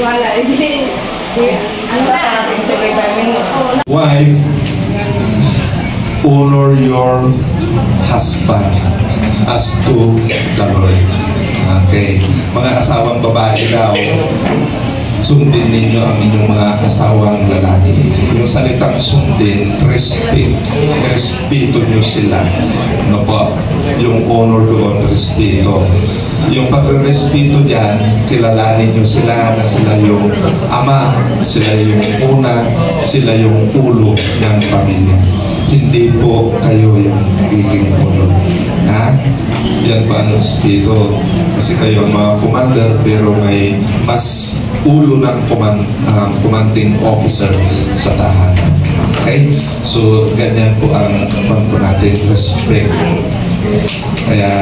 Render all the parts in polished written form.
wala. Ano na? Parating tuloy kami. Wife, honor your husband as to the Lord. Okay. Mga asawang babae daw, sundin ninyo ang inyong mga asawang lalaki. Yung salitang sundin, respect. Respeto nyo sila. Ano po? Yung honor doon, respeto. Yung pagre-respeto dyan, kilalanin nyo sila na sila yung ama, sila yung una, sila yung ulo ng pamilya. Hindi po kayo yung magiging ulo. Ha? Yan pa ang respeto. Kasi kayo ang mga commander, pero may mas ulo ng commanding officer sa tahanan. Okay? So, ganyan po ang po natin, respect. Kaya,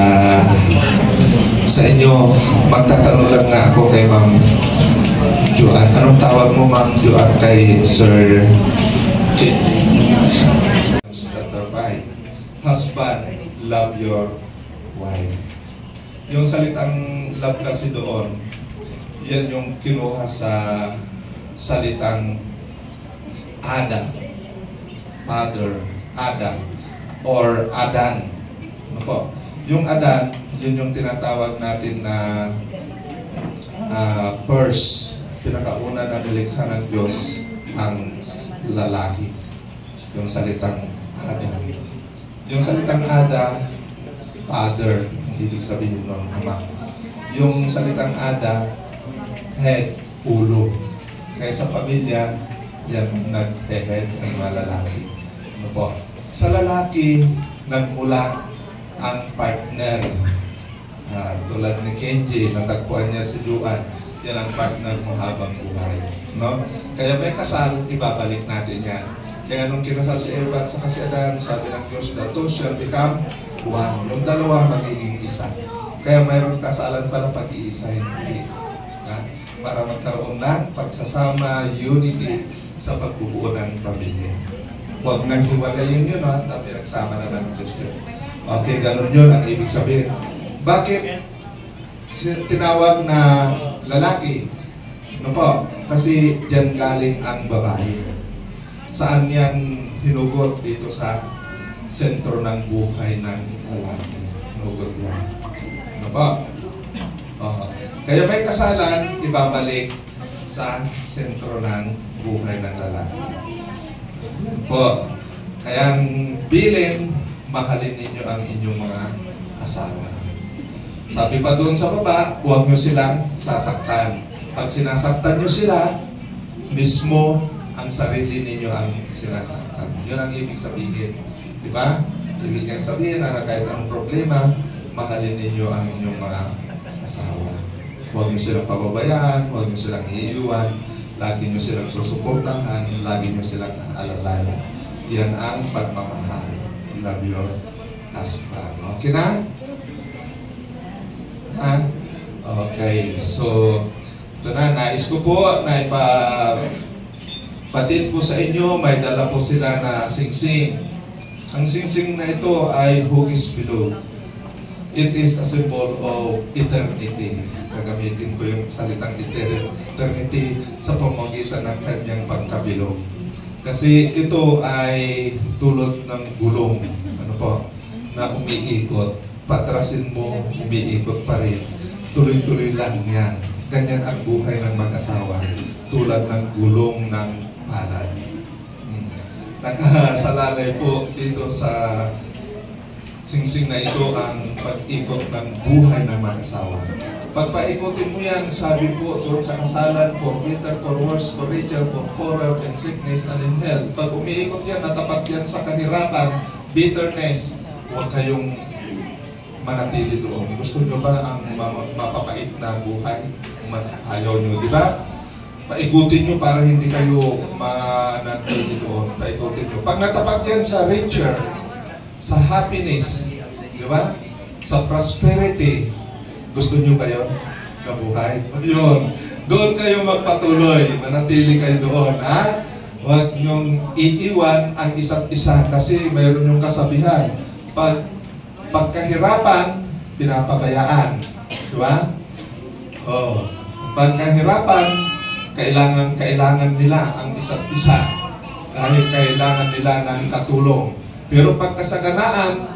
sa inyo, magtatanong lang na ako kay Ma'am Joanne. Anong tawag mo, Ma'am Joanne, kay Sir Kit? Husband, love your wife. Yung salitang love kasi doon, yan yung kinuha sa salitang Adam, Father, Adam, or Adan. Ano po? Yung Adan, yun yung tinatawag natin na first, pinakauna na nilikha ng Diyos ang lalaki. Yung salitang Adam. Yung salitang Ada, Father, ibig sabihin ng Ama. Yung salitang Ada, head, ulo. Kaya sa pamilya, yan nag-head ng mga lalaki. Ano po? Sa lalaki, nagmula ang partner. Tulad ni Kenji, natagpuan niya si Juan, yan ang partner mo habang buhay. No? Kaya may kasal, ibabalik natin yan. Kaya nung kinasal si Eva at saka si Adan, sabi ng Diyos, the two shall become one. Yung dalawa magiging isa. Kaya mayroon kasalan pala pag-iisa, hindi. Para magkaroon ng pagsasama, unity sa pagbubuo ng pamilya. Huwag naghiwalayin yun, at pinagsama na ng Diyos yun. Okay, ganun yun ang ibig sabihin. Bakit tinawag na lalaki? Ano po? Kasi diyan galing ang babae. Saan yan hinugot? Dito sa sentro ng buhay ng lalaki. Hinugot yan. Ano po? Kaya may kasalan, ibabalik sa sentro ng buhay ng lalaki. Po, kaya ang bilin, mahalin ninyo ang inyong mga asawa. Sabi pa doon sa baba, huwag nyo silang sasaktan. Pag sinasaktan nyo sila, mismo ang sarili ninyo ang sinasaktan. Yun ang ibig sabihin. Diba? Ibig sabihin na kahit anong problema, mahalin ninyo ang inyong mga asawa. Huwag nyo silang pababayaan, huwag nyo silang iiwan, lagi nyo silang susuportahan, lagi nyo silang alalayan. Yan ang pagmamahal. Love your husband. Okay na? Ha? Okay. So, ito na. Nais ko po na ipapatid po sa inyo. May dala po sila na singsing. Ang singsing na ito ay hugis bilog. It is a symbol of eternity. Gagamitin ko yung salitang eternity sa pamamagitan ng kanyang pagkabilog. Kasi ito ay tulad ng gulong, ano po, na umiikot. Patrasin mo, umiikot pa rin. Tuloy-tuloy lang yan. Ganyan ang buhay ng mag-asawa. Tulad ng gulong ng palad. Nakasalalay po dito sa singsing na ito ang pag-ikot ng buhay ng mag-asawa. Pagpaikutin mo yan, sabi po doon sa kasalan, for better, for worse, for richer, for poorer, and sickness, and in health. Pag umiikot yan, natapat yan sa kahirapan, bitterness, huwag kayong manatili doon. Gusto nyo ba ang mapapait na buhay? Mas ayaw nyo, di ba? Paikutin nyo para hindi kayo manatili doon. Paikutin nyo. Pag natapat yan sa richer, sa happiness, di ba? Sa prosperity, gusto nyo kayo na buhay? Yun. Doon kayo magpatuloy. Manatili kayo doon. Ha? Huwag nyong iiwan ang isa't isa kasi mayroon yung kasabihan. Pagkahirapan, pinapabayaan. Di ba? Oh. Pagkahirapan, Kailangan nila ang isa't isa. Dahil kailangan nila ng katulong. Pero pagkasaganaan,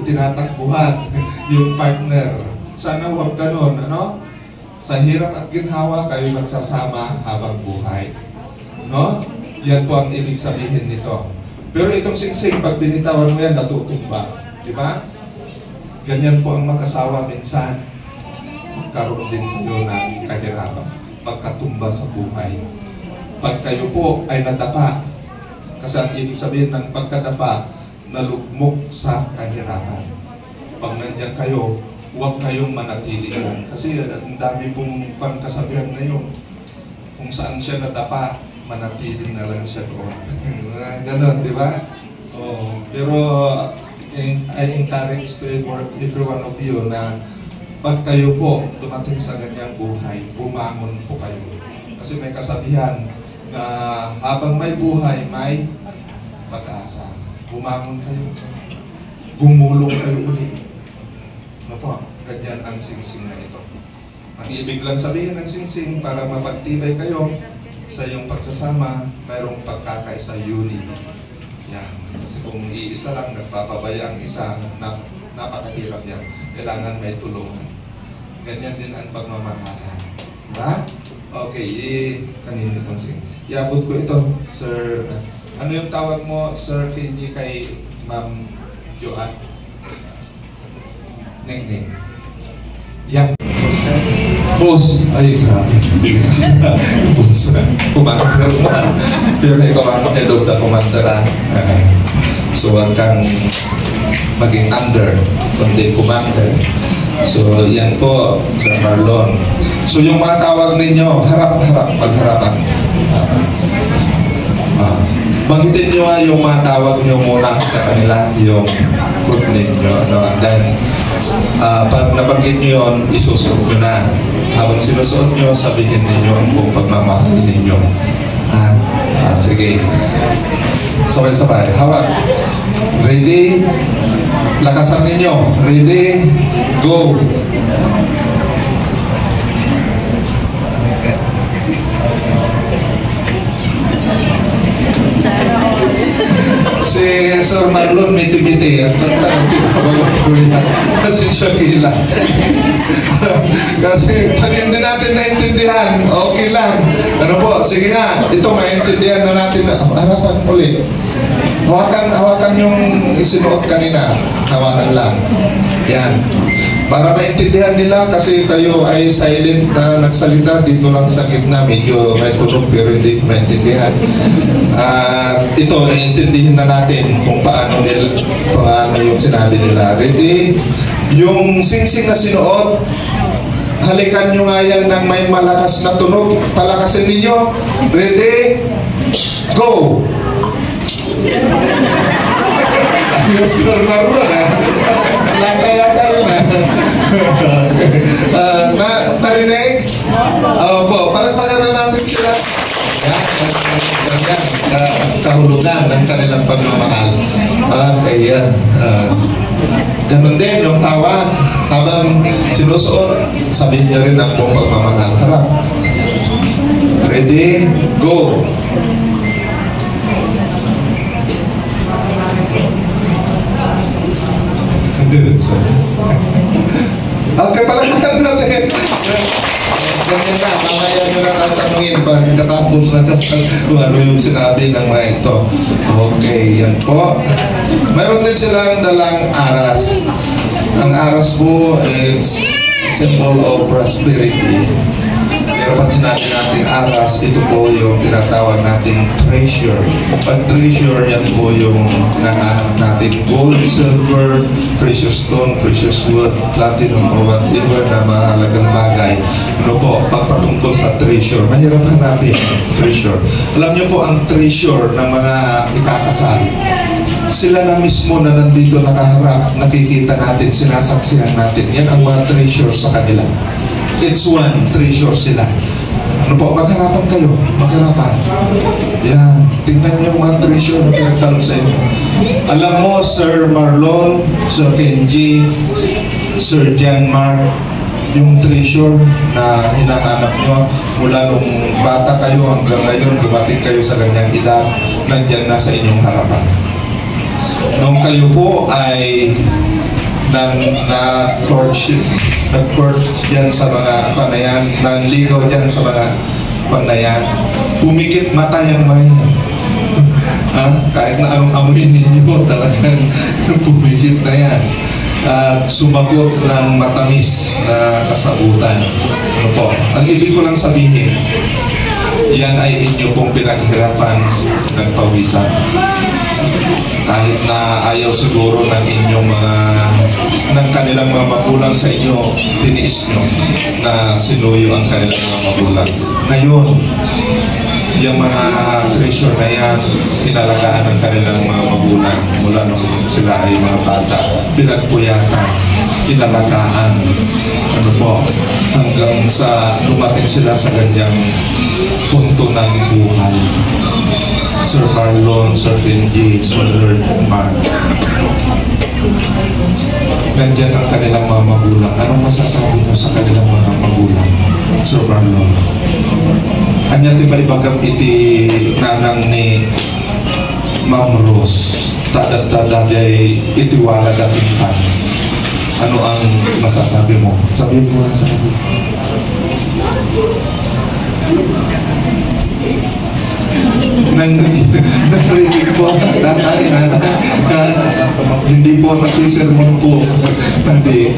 tinatakbuhan yung partner. Sana huwag ganon, ano? Sa hirap at ginhawa, kayo magsasama habang buhay. No? Yan po ang ibig sabihin nito. Pero itong singsing, pag binitawan mo yan, natutumba. Di ba? Ganyan po ang mag-asawa minsan. Magkaroon din kayo ng kahirapan. Pagkatumba sa buhay. Pag kayo po ay nadapa, kasi ang ibig sabihin ng pagkadapa, nalugmok sa kahirapan. Pag nandiyan kayo, huwag kayong manatili yan. Kasi ang dami pong pangkasabihan ngayon. Kung saan siya nadapa, manatili na lang siya doon. Ganon, di ba? Pero I encourage to every one of you na pag kayo po dumating sa ganyang buhay, bumangon po kayo. Kasi may kasabihan na habang may buhay, may pag-asa. Bumangon kayo. Gumulong kayo ulit. Ano po? Ganyan ang singsing na ito. Ang ibig lang sabihin ng singsing para mapagtibay kayo sa iyong pagsasama, mayroong pagkakaisa, unity. Yan. Kasi kung iisa lang, nagpapabaya ang isa, napakahirap yan. Kailangan may tulungan. Ganyan din ang pagmamahalan. Diba? Okay, kanino itong sing. Iabot ko ito, Sir. Ano yung tawag mo, Sir KG, kay Ma'am Joanne? Ning-ning. Yang. Boss. Ay, grabe. Boss. Commander na. Pero ikaw ang head of the commander. So, huwag kang maging under, kundi commander. So, yan po, Sir Marlon. So, yung mga tawag ninyo, harap-harap, magharapan. Banggitin nyo yung mga tawag nyo muna sa kanila, yung group ninyo. And then, pag nabanggit nyo yun, isusuot nyo na. Habang sinusuot nyo, sabihin ninyo ang buong pagmamahal ninyo. Sige. Sabay-sabay. Hawak. Ready? Lakasan ninyo. Ready? Go! Si Sir Marlon miti-miti at kasi siya kila. Kasi pag hindi natin naintindihan, okay lang. Ano po, sige nga, ito maintindihan na natin. Harapan ulit. Hawakan yung isinuot kanina. Hawakan lang. Yan. Para maintindihan nila kasi kayo ay silent na nagsalita dito lang sa gitna. Medyo may tunog pero hindi maintindihan. Ito, naiintindihan na natin kung paano yung sinabi nila. Ready? Yung singsing na sinuot, halikan nyo nga yan ng may malakas na tunog. Palakasin ninyo. Ready? Go! Ayos na naroon Lata-lata yun narinig? Opo, palagpagan na natin sila. Kahulugan ng kanilang pagmamahal. Okay, yan. Ganun din yung tawag. Habang sinusuot, sabihin niyo rin ang buong pagmamahal. Harap. Ready? Go! Okay, palagpagan natin. Ganyan na, mamaya nyo na tatanungin pagkatapos na kung ano yung sinabi ng mga ito. Okay, yan po. Mayroon din silang dalang aras. Ang aras po is symbol of prosperity. Pero pag sinabi natin aras, ito po yung tinatawag natin treasure. Pag treasure, yan po yung hinahanap natin. Gold, silver, precious stone, precious wood, platinum, or whatever na mahalagang bagay. Ano po, pagpatungkol sa treasure, mahirapan natin treasure. Alam niyo po ang treasure ng mga ikakasal. Sila na mismo na nandito nakaharap, nakikita natin, sinasaksihan natin. Yan ang mga treasure sa kanila. It's one, treasure sila. Ano po, magharapan kayo, magharapan. Yan, tingnan niyo yung mga treasure na pinagtalo sa inyo. Alam mo, Sir Marlon, Sir Kenji, Sir Janmar, yung treasure na hinahanap nyo mula nung bata kayo hanggang ngayon, dumating kayo sa ganyang edad, nandyan na sa inyong harapan. Nung kayo po ay na-courtship, nag-court dyan sa mga panayan, nanligaw dyan sa mga panayan, pumikit mata yung bayan. Kahit na anong amoy ninyo, talagang pumikit na yan. At sumagot ng matamis na kasagutan. Ano po? Ang ibig ko lang sabihin, yan ay inyo pong pinaghirapan ng pawisan. Kahit na ayaw siguro ng inyong ng kanilang mga magulang sa inyo, tiniis nyo na sinuyo ang kanilang mga magulang. Ngayon, yung mga treasure na yan, pinalagaan ng kanilang mga magulang mula nung sila ay mga bata, pinagpuyatan, pinalagaan, ano po, hanggang sa dumating sila sa ganyang punto ng buhay. Sir Marlon, Sir Benji, Sir Lord and Mark. Nandyan ang kanilang mga magulang. Anong masasabi mo sa kanilang mga magulang, Sir Marlon? Anya ti maibagam iti nanang ni Ma'am Rose, tadat-tadat iti wala dating pan. Ano ang masasabi mo? Sabihin mo na sa akin. Narinig po tatay na hindi po nagsisermon po, hindi,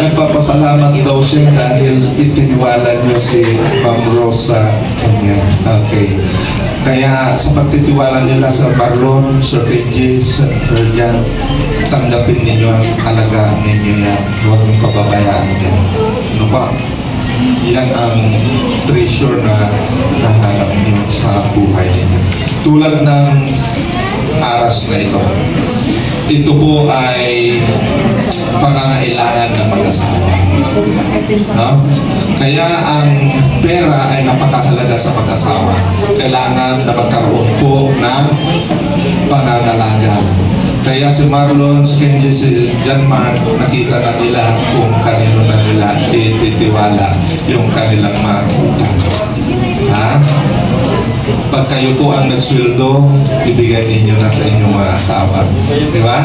nagpapasalamat daw siya dahil itiniwala niyo si Ma'am Rose sa kanya. Okay, kaya sa pagtitiwala nila sa Marlon, Sir Benji, Sir Jan, tanggapin ninyo ang alagaan ninyo yan, huwag niyong pababayaan yan. Ano ba? Yan ang treasure na nahanap niyo sa buhay ninyo. Tulad ng aras na ito. Ito po ay pangangailangan ng mag-asawa. No? Kaya ang pera ay napakahalaga sa mag-asawa. Kailangan na magkaroon po ng pangangalaga. Kaya si Marlon, si Kenji, si John Mark, nakita na nila kung kanino na nila ititiwala yung kanilang mga utang. Ha? Pag kayo po ang nagsweldo, ibigay ninyo na sa inyong mga asawa. Di ba?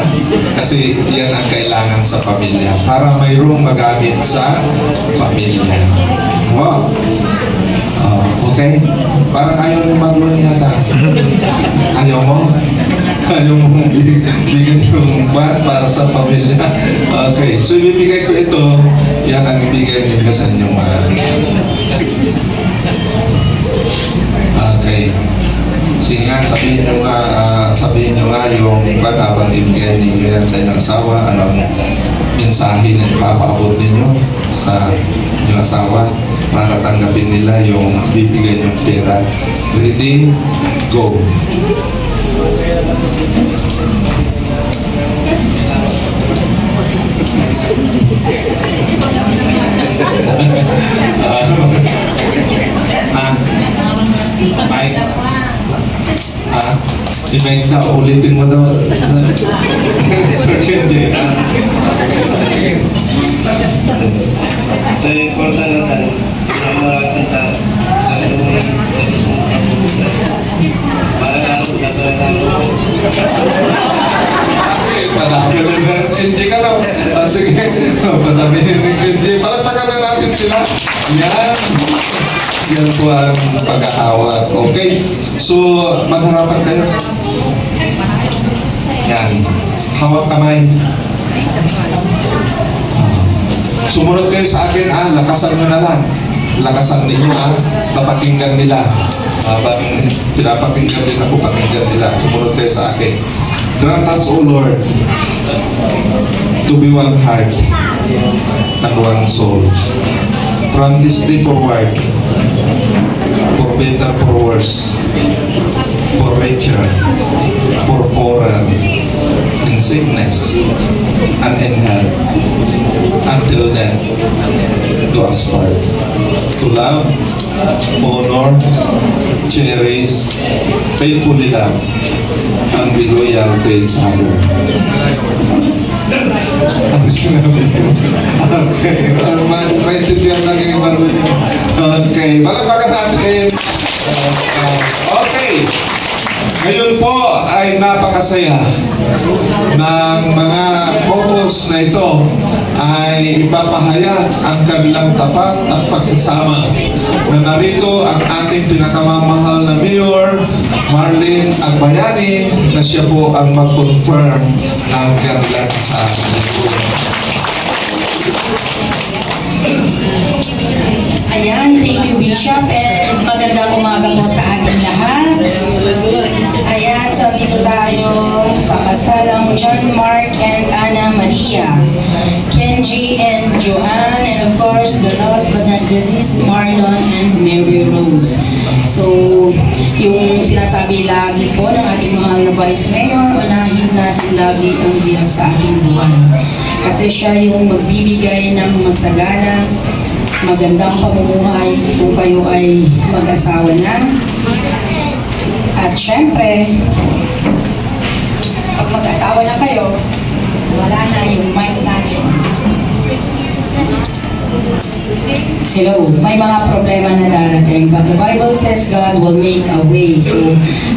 Kasi yan ang kailangan sa pamilya. Para mayroong magamit sa pamilya. Wow! Okay? Parang ayaw ni Marlon yata. Ayaw mo? Ayaw mo bigyan yung bar para sa pamilya. Okay. So, ibibigay ko ito. Yan ang ibigay ninyo sa inyong mga. Okay. Sige nga, sabihin nyo nga yung habang ibigay ninyo yan sa inyong asawa, anong mensahe na ipapaabot ninyo sa inyong asawa para tanggapin nila yung bibigay yung pera. Ready? Go! Mike? I-Mike na, ulitin mo daw. Sir Kenji. Ito yung important na tayo. Ang mga kanta sa loob ng desisyon ng kapulisan. Parang ano, gagawin tayo. Padaminin ng Kenji ka lang. Sige, padaminin ng Kenji. Palagpagan na natin sila. Yan. Yan po ang pag-ahawak. Okay? So, magharapan kayo. Yan. Hawak kamay. Sumunod kayo sa akin, lakasan nyo na lang. Lakasan ninyo, kapakinggan nila. Habang pinapakinggan din ako, pakinggan nila. Sumunod kayo sa akin. Grant us, O Lord, to be one heart and one soul. From this day forward, for better, for worse, for richer, for poorer, in sickness and in health, until then, to us part. to love, honor, cherish, faithfully love, and be loyal to each other. Ang sinabi ko. Okay. Maintindihan lang yung marunong. Okay. Palagpakan natin. Okay. Ngayon po ay napakasaya ng mga couples na ito ay ipapahayag ang kanilang tapat at pagsasama na narito ang ating pinakamamahal na Mayor Marlene Agbayani na siya po ang mag-confirm ng kanilang kasama. Ayan, thank you Bishop and magandang umaga po sa ating lahat. Ayan, so dito tayo sa kasalang John Mark and Ana Maria, Kenji and Joanne, and of course the last but not the least, Marlon and Mary Rose. So, yung sinasabi lagi po ng ating mahal na Vice Mayor, unahin natin lagi ang Diyos sa ating buhay. Kasi siya yung magbibigay ng masagana, magandang pamumuhay kung kayo ay mag-asawa na. At syempre, pag mag-asawa na kayo, wala na yung mind natin. Hello, may mga problema na darating, but the Bible says God will make a way. So,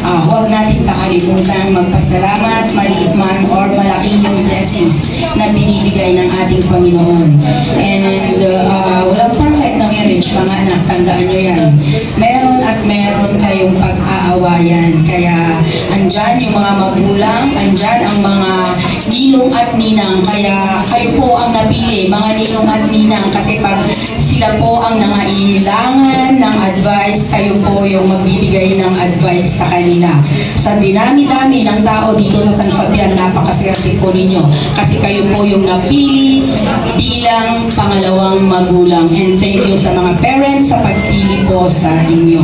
huwag natin kakalimutan magpasalamat, maliit man or malaki yung blessings na binibigay ng ating Panginoon. And walang perfect na marriage, mga anak, tandaan nyo yan. Meron at meron kayong pag-aawayan. Kaya, andyan yung mga magulang, andyan ang mga ninong at ninang. Kaya, kayo po ang napili, mga ninong at ninang, kasi pag sila po ang nangailangan ng advice, kayo po yung magbibigay ng advice sa kanila. Sa dinami-dami ng tao dito sa San Fabian, napakaswerte po ninyo kasi kayo po yung napili bilang pangalawang magulang. And thank you sa mga parents sa pagpili po sa inyo.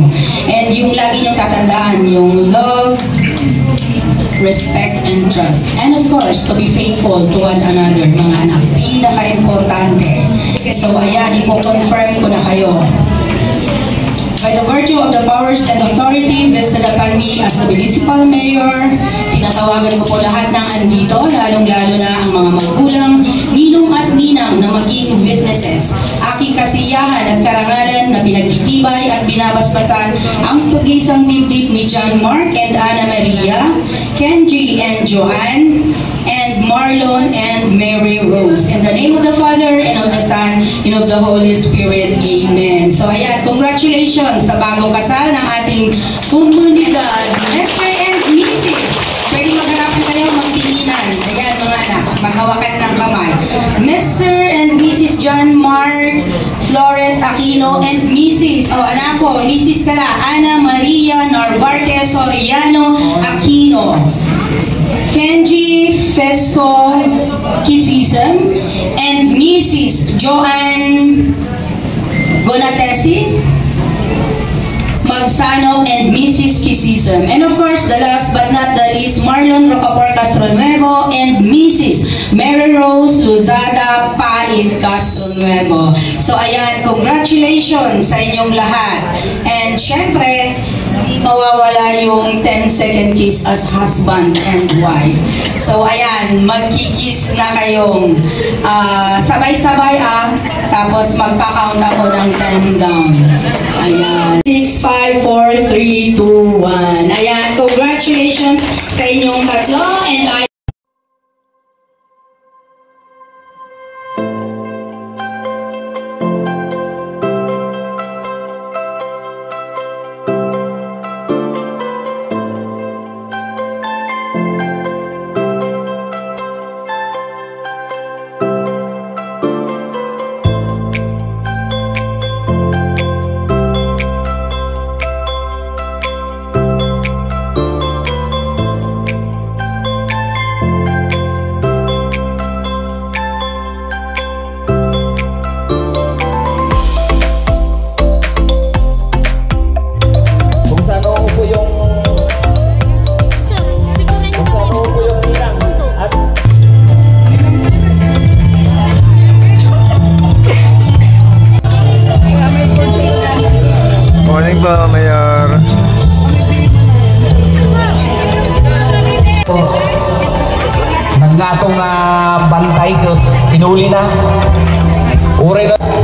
And yung lagi niyong tatandaan, yung love, respect, and trust. And of course, to be faithful to one another, mga anak. Pinaka-importante. So, ayan, i-confirm ko na kayo. By the virtue of the powers and authority vested upon me as the municipal mayor, tinatawagan ko po lahat ng andito, lalong-lalo na ang mga magulang, ninong at ninang na maging witnesses. Aking kasiyahan at karangalan na pinagtitibay at binabasbasan ang pag-isang dibdib ni John Mark and Ana Maria, Kenji and Joanne, and Marlon and Mary Rose. In the name of the Father, and of the Son, and of the Holy Spirit. Amen. So ayan, congratulations sa bagong kasal ng ating komunidad, Mr. and Mrs. Pwede magharapan kayo, magtinginan. Ayan mga anak, maghawakan ng kamay. Mr. and Mrs. John Mark Flores Aquino and Mrs. Anak ko, Mrs. Kala, Ana Maria Narvarte Soriano Aquino. Kenji Fesco Kisisem and Mrs. Joanne Gonatesi Magsano and Mrs. Kisisem. And of course, the last but not the least, Marlon Rocapor Castronuevo and Mrs. Mary Rose Luzada Pait Castronuevo. So ayan, congratulations sa inyong lahat. And syempre, mawawala yung 10-second kiss as husband and wife. So ayan, magkikis na kayong sabay-sabay tapos magka-count ako ng 10 down. Ayan. 6, 5, 4, 3, 2, 1. Ayan, congratulations sa inyong tatlo and I Morning po, Mayor. Naggatong bantay ko, inuli na. Uray na.